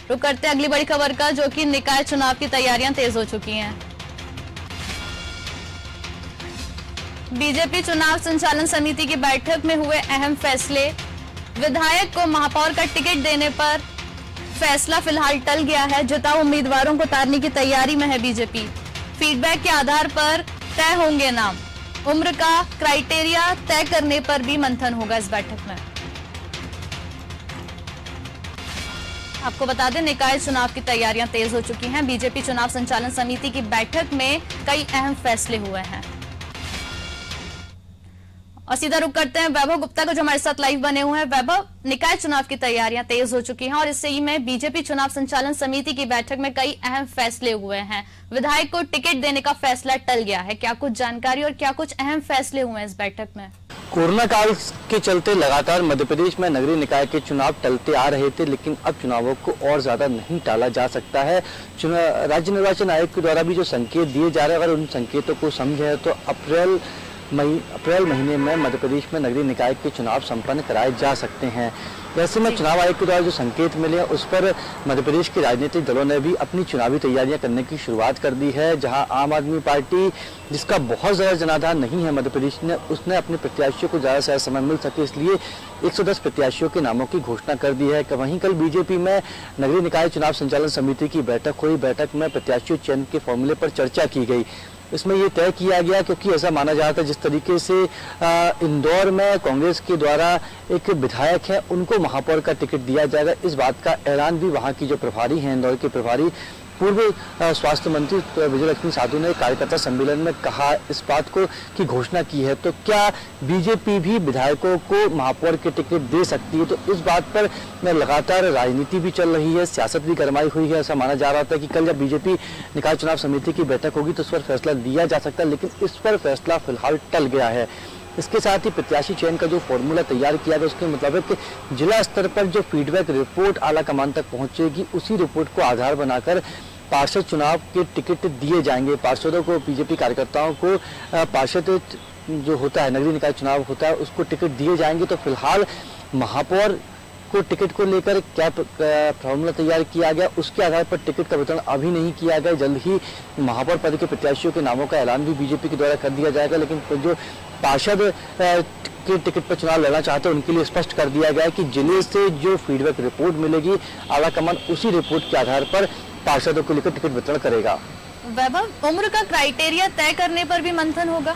रुक करते हैं अगली बड़ी खबर का, जो कि निकाय चुनाव की तैयारियां तेज हो चुकी हैं। बीजेपी चुनाव संचालन समिति की बैठक में हुए अहम फैसले। विधायक को महापौर का टिकट देने पर फैसला फिलहाल टल गया है। जिताऊ उम्मीदवारों को उतारने की तैयारी में है बीजेपी। फीडबैक के आधार पर तय होंगे नाम। उम्र का क्राइटेरिया तय करने पर भी मंथन होगा इस बैठक में। आपको बता दें, निकाय चुनाव की तैयारियां तेज हो चुकी हैं। बीजेपी चुनाव संचालन समिति की बैठक में कई अहम फैसले हुए हैं। और सीधा रुक करते हैं वैभव गुप्ता को, जो हमारे साथ लाइव बने हुए हैं। वैभव, निकाय चुनाव की तैयारियां तेज हो चुकी हैं और इससे ही में बीजेपी चुनाव संचालन समिति की बैठक में कई अहम फैसले हुए हैं। विधायक को टिकट देने का फैसला टल गया है। क्या कुछ जानकारी और क्या कुछ अहम फैसले हुए हैं इस बैठक में? कोरोना काल के चलते लगातार मध्य प्रदेश में नगरीय निकाय के चुनाव टलते आ रहे थे, लेकिन अब चुनावों को और ज्यादा नहीं टाला जा सकता है। राज्य निर्वाचन आयोग के द्वारा भी जो संकेत दिए जा रहे हैं, अगर उन संकेतों को समझे तो अप्रैल महीने में मध्य प्रदेश में नगरीय निकाय के चुनाव संपन्न कराए जा सकते हैं। वैसे में चुनाव आयोग के द्वारा जो संकेत मिले हैं उस पर मध्य प्रदेश के राजनीतिक दलों ने भी अपनी चुनावी तैयारियां करने की शुरुआत कर दी है। जहां आम आदमी पार्टी, जिसका बहुत ज्यादा जनाधार नहीं है मध्य प्रदेश में, उसने अपने प्रत्याशियों को ज्यादा से ज्यादा समय मिल सके इसलिए 110 प्रत्याशियों के नामों की घोषणा कर दी है। वहीं कल बीजेपी में नगरीय निकाय चुनाव संचालन समिति की बैठक हुई। बैठक में प्रत्याशियों चयन के फॉर्मूले पर चर्चा की गई। इसमें ये तय किया गया, क्योंकि ऐसा माना जा रहा था जिस तरीके से इंदौर में कांग्रेस के द्वारा एक विधायक है उनको महापौर का टिकट दिया जाएगा, इस बात का ऐलान भी वहां की जो प्रभारी हैं, इंदौर के प्रभारी पूर्व स्वास्थ्य मंत्री विजयलक्ष्मी साधु ने कार्यकर्ता सम्मेलन में कहा, इस बात को की घोषणा की है। तो क्या बीजेपी भी विधायकों को महापौर के टिकट दे सकती है? तो इस बात पर लगातार राजनीति भी चल रही है, सियासत भी गरमाई हुई है। ऐसा माना जा रहा था कि कल जब बीजेपी निकाय चुनाव समिति की बैठक होगी तो उस पर फैसला लिया जा सकता है, लेकिन इस पर फैसला फिलहाल टल गया है। इसके साथ ही प्रत्याशी चयन का जो फॉर्मूला तैयार किया गया उसके मुताबिक जिला स्तर पर जो फीडबैक रिपोर्ट आला कमान तक पहुंचेगी, उसी रिपोर्ट को आधार बनाकर पार्षद चुनाव के टिकट दिए जाएंगे। पार्षदों को, बीजेपी कार्यकर्ताओं को पार्षद जो होता है, नगरीय निकाय चुनाव होता है, उसको टिकट दिए जाएंगे। तो फिलहाल महापौर को टिकट को लेकर क्या फॉर्मूला तैयार किया गया, उसके आधार पर टिकट का वितरण अभी नहीं किया गया। जल्द ही महापौर पद के प्रत्याशियों के नामों का ऐलान भी बीजेपी के द्वारा कर दिया जाएगा। लेकिन जो पार्षद के टिकट पर चुनाव लड़ना चाहते हैं उनके लिए स्पष्ट कर दिया गया है कि जिले से जो फीडबैक रिपोर्ट मिलेगी, आला कमान उसी रिपोर्ट के आधार पर पार्षदों को लेकर टिकट वितरण करेगा। वैभव, उम्र का क्राइटेरिया तय करने पर भी मंथन होगा?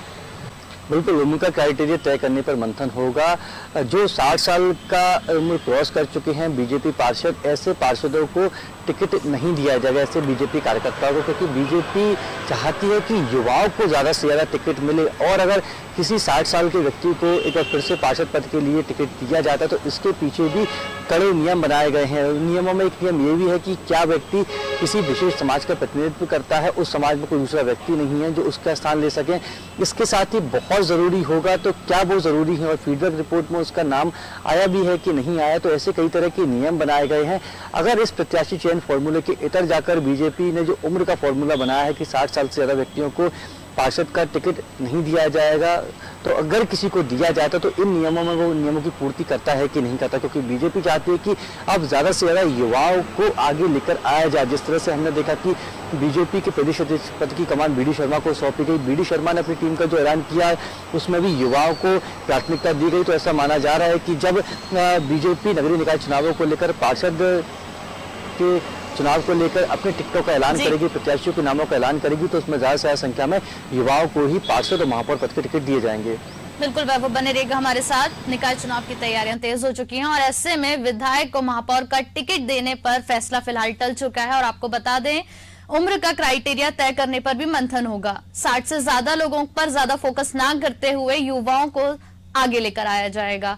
बिल्कुल, उम्र का क्राइटेरिया तय करने पर मंथन होगा। जो 60 साल का उम्र क्रॉस कर चुके हैं बीजेपी पार्षद, ऐसे पार्षदों को टिकट नहीं दिया जाएगा, ऐसे बीजेपी कार्यकर्ताओं को, क्योंकि बीजेपी चाहती है कि युवाओं को ज़्यादा से ज़्यादा टिकट मिले। और अगर किसी 60 साल के व्यक्ति को एक बार फिर से पार्षद पद के लिए टिकट दिया जाता है तो इसके पीछे भी कड़े नियम बनाए गए हैं। नियमों में एक नियम ये भी है कि क्या व्यक्ति किसी विशेष समाज का प्रतिनिधित्व करता है, उस समाज में कोई दूसरा व्यक्ति नहीं है जो उसका स्थान ले सके। इसके साथ ही बहुत ज़रूरी होगा, तो क्या वो ज़रूरी है और फीडबैक रिपोर्ट में उसका नाम आया भी है कि नहीं आया, तो ऐसे कई तरह के नियम बनाए गए हैं। अगर इस प्रत्याशी चयन फॉर्मूले के इतर जाकर बीजेपी ने जो उम्र का फॉर्मूला बनाया है कि 60 साल से ज़्यादा व्यक्तियों को पार्षद का टिकट नहीं दिया जाएगा, तो अगर किसी को दिया जाता तो इन नियमों में वो नियमों की पूर्ति करता है कि नहीं करता, क्योंकि बीजेपी चाहती है कि अब ज़्यादा से ज़्यादा युवाओं को आगे लेकर आया जाए। जिस तरह से हमने देखा कि बीजेपी के प्रदेश अध्यक्ष पद की कमान बी डी शर्मा को सौंपी गई, बी डी शर्मा ने अपनी टीम का जो ऐलान किया उसमें भी युवाओं को प्राथमिकता दी गई। तो ऐसा माना जा रहा है कि जब बीजेपी नगरीय निकाय चुनावों को लेकर पार्षद के चुनाव को लेकर अपने टिकटों का ऐलान करेगी, प्रत्याशियों के नामों का ऐलान करेगी, तो उसमें ज्यादा से ज्यादा संख्या में युवाओं को ही पार्षद और महापौर पद के टिकट दिए जाएंगे। बिल्कुल वैभव बने रहेगा हमारे साथ। निकाय चुनाव की तैयारियां तेज हो चुकी हैं और ऐसे में विधायक को महापौर का टिकट देने पर फैसला फिलहाल टल चुका है। और आपको बता दें, उम्र का क्राइटेरिया तय करने पर भी मंथन होगा। 60 से ज्यादा लोगों पर ज्यादा फोकस ना करते हुए युवाओं को आगे लेकर आया जाएगा।